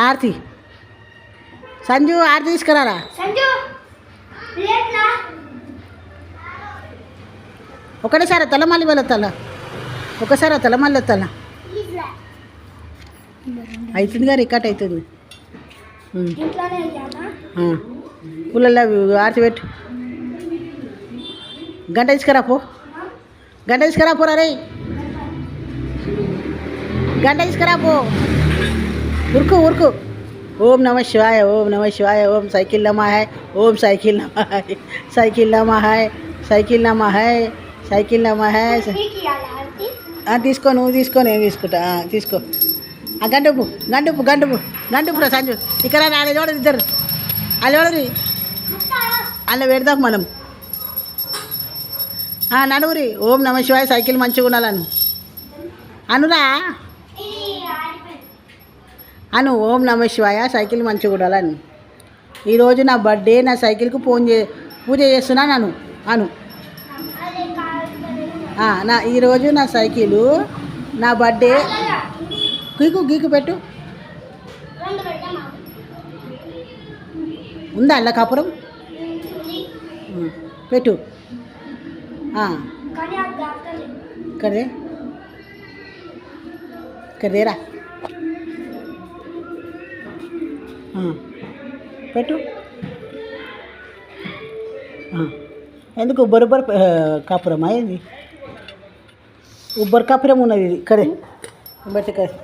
ఆర్తి సంజు ఆర్తి తీసుకురారా. ఒకటేసారి తల మళ్ళీ వెళ్ళొత్తాల, ఒకసారి తల మళ్ళీ వస్తాల అవుతుంది గారు రికార్డ్ అవుతుంది. పుల్లల్లో ఆర్తి పెట్టు. గంట తీసుకురా పో, గంట తీసుకురా పోరా రే, గంట తీసుకురా పో. ఉరుకు ఉరుకు. ఓం నమ శివాయ, ఓం నమ శివాయ, ఓం సైకిల్ నమ హాయ్, ఓం సైకిల్ నమ హాయ్, సైకిల్ నమ హాయ్, సైకిల్ నమ హాయ్, సైకిల్ నమ హాయ్. తీసుకో, నువ్వు తీసుకో, నేను తీసుకుంటా. తీసుకో. గంటపు గంటపు గంటపు గంటపురా సంజు. ఇక్కడ వాళ్ళు చూడరు, ఇద్దరు వాళ్ళు చూడరు. అలా పెడదాం మనం. నడువురి. ఓం నమ శివాయ, సైకిల్ మంచిగా ఉండాలను అనురా అను. ఓం నమ శివాయ, సైకిల్ మంచిగా ఉండాలని. ఈరోజు నా బర్త్డే, నా సైకిల్కు పూజ చేస్తున్నాను అను అను. ఈరోజు నా సైకిలు, నా బర్త్డే. గీకు గీకు పెట్టు. ఉందా అల్ల కాపురం పెట్టు. ఇక్కడే ఇక్కడేరా పెట్టు. ఎందుకు బొరబర్ కాపురం అయింది, ఉబ్బర్ కాపురం ఉన్నది ఇది. కదే బట్టి కదే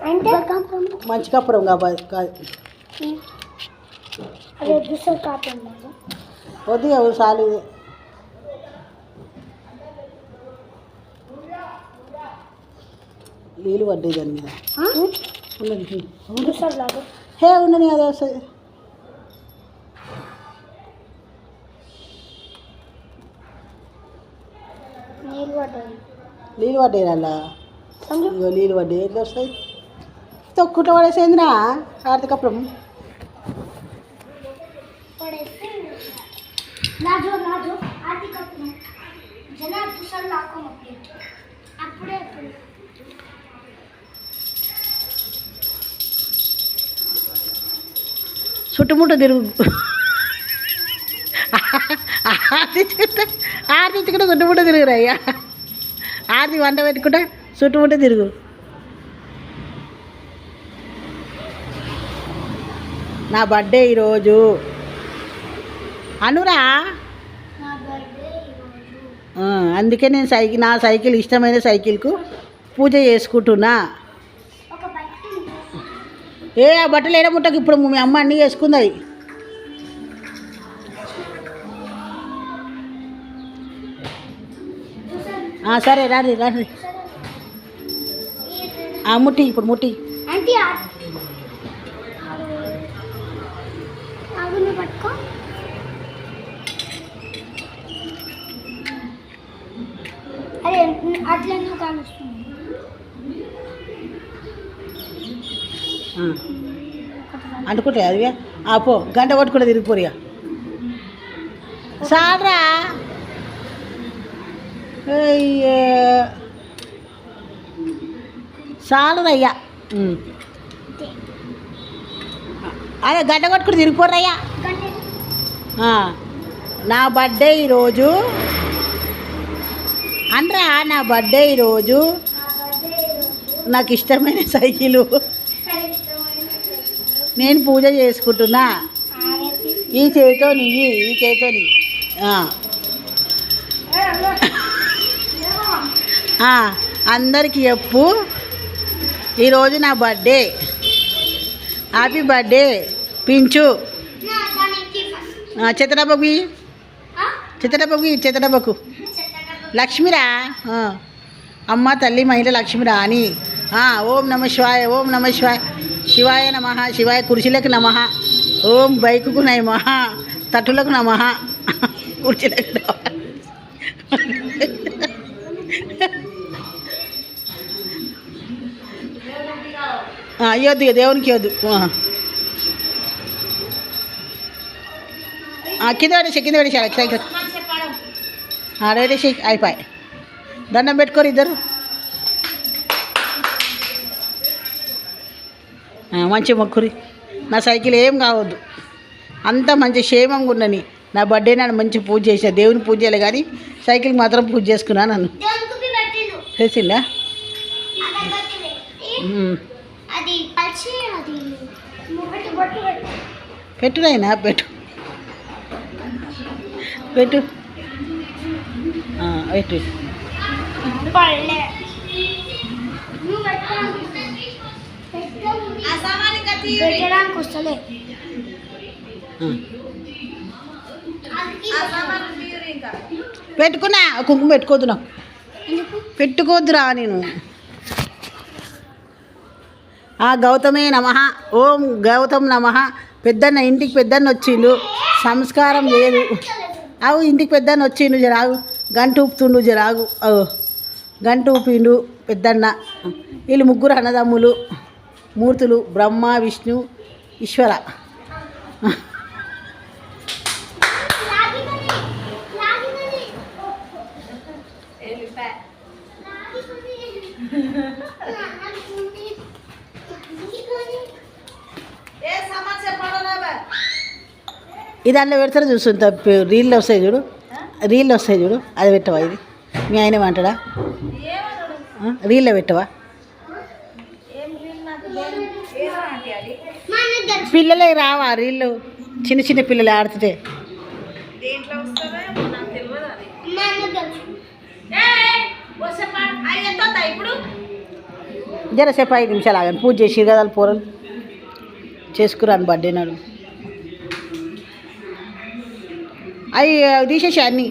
మంచి కాపురం కాదు. వద్దు ఎవరు చాలు. ఇది నీళ్ళు పడ్డాయి దాని మీద. హే ఉండని, అదే వస్తుంది. నీళ్ళు పడ్డాయి అలా. ఇగో నీళ్ళు పడ్డాయి. ఎట్లా వస్తాయి? తొక్కుట పడేసేందిరా ఆర్థికపురం. చుట్టుముట్టు తిరుగు. ఆర్తించుకుంటే చుట్టుముట్టు తిరుగురా అయ్యా. ఆర్తి వంట పెట్టుకుంటే చుట్టుముట్టు తిరుగు. నా బర్త్డే ఈరోజు అనురా. అందుకే నేను నా సైకిల్ ఇష్టమైన సైకిల్కు పూజ చేసుకుంటున్నా. ఆ బట్టలు ఏడముట్టకు. ఇప్పుడు మీ అమ్మ అన్నీ చేసుకుంది. సరే రాని రాని. ముట్టి ఇప్పుడు ముట్టి. అనుకుంటే అది పో. గంట కొట్టుకుంటే తిరిగిపోరిగా సాడ్రా. చాలురయ్యా. అదే గంట కొట్టుకుంటే తిరిగిపోరయ్యా. నా బర్త్డే ఈరోజు అనరా. నా బర్త్డే ఈరోజు, నాకు ఇష్టమైన సైకిలు నేను పూజ చేసుకుంటున్నా. ఈ చేతితో నెయ్యి, ఈ చేతితో నెయ్యి. అందరికీ చెప్పు ఈరోజు నా బర్త్డే. Happy birthday పించు. చిత్తడబ్బకు చిత్తడబ్బకు చిత్తడబ్బకు లక్ష్మిరా. అమ్మ తల్లి మహిళ లక్ష్మిరా అని. ఓం నమ శివాయ, ఓం నమ శివాయ, శివాయ నమ, శివాయ కుర్చీలకు నమ, ఓం బైకుకు నమ, తట్టులకు నమ, కుర్చీలకు నమ. ఇవ్వద్దు, దేవునికి ఇవ్వద్దు. కింద పడేసి కింద పడేసాడు సైకిల్. పడేసి అయిపోయి. దండం పెట్టుకోరు ఇద్దరు. మంచి మొక్కురి. నా సైకిల్ ఏం కావద్దు, అంతా మంచి క్షేమంగా ఉండని. నా బర్త్డే నాడు మంచి పూజ చేసిన, దేవుని పూజ చేయలే కానీ సైకిల్ మాత్రం పూజ చేసుకున్నా. నన్ను చేసిందా? పెట్టునైనా పెట్టు పెట్టు పెట్టు. పెట్టుకున్నా, కుంకుమ పెట్టుకోవద్దు, నాకు పెట్టుకోవద్దురా నేను. గౌతమే నమః, ఓం గౌతమ్ నమః. పెద్దన్న ఇంటికి పెద్దన్న వచ్చిండు, సంస్కారం చేయదు. అవు ఇంటికి పెద్దన్న వచ్చిండు, జరాగు గంట ఊపుతుండు, జరాగు గంట ఊపిండు పెద్దన్న. వీళ్ళు ముగ్గురు అన్నదమ్ములు, మూర్తులు, బ్రహ్మ విష్ణు ఈశ్వర. ఇది అందులో పెడతారు చూస్తుంటా, రీల్లో వస్తాయి చూడు, రీల్లో వస్తాయి చూడు, అది పెట్టవా? ఇది మీ ఆయన ఏమంటాడా? రీల్లో పెట్టవా? పిల్లలే రావా రీళ్ళు? చిన్న చిన్న పిల్లలు ఆడుతుంటే జరసేపు 5 నిమిషాలు ఆగండి. పూజ చేసి కదా పూరలు చేసుకురాను బర్త్డే నాడు. అవి తీసేసి అన్నీ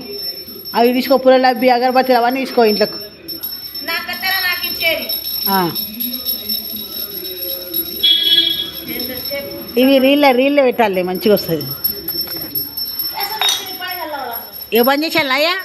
అవి తీసుకో, పుల్లలు అవి అగరబత్తులు అవన్నీ తీసుకో ఇంట్లోకి. ఇవి రీల్లో పెట్టాలి, మంచిగా వస్తుంది. ఏ బంద్ చేసాను అయ్యా?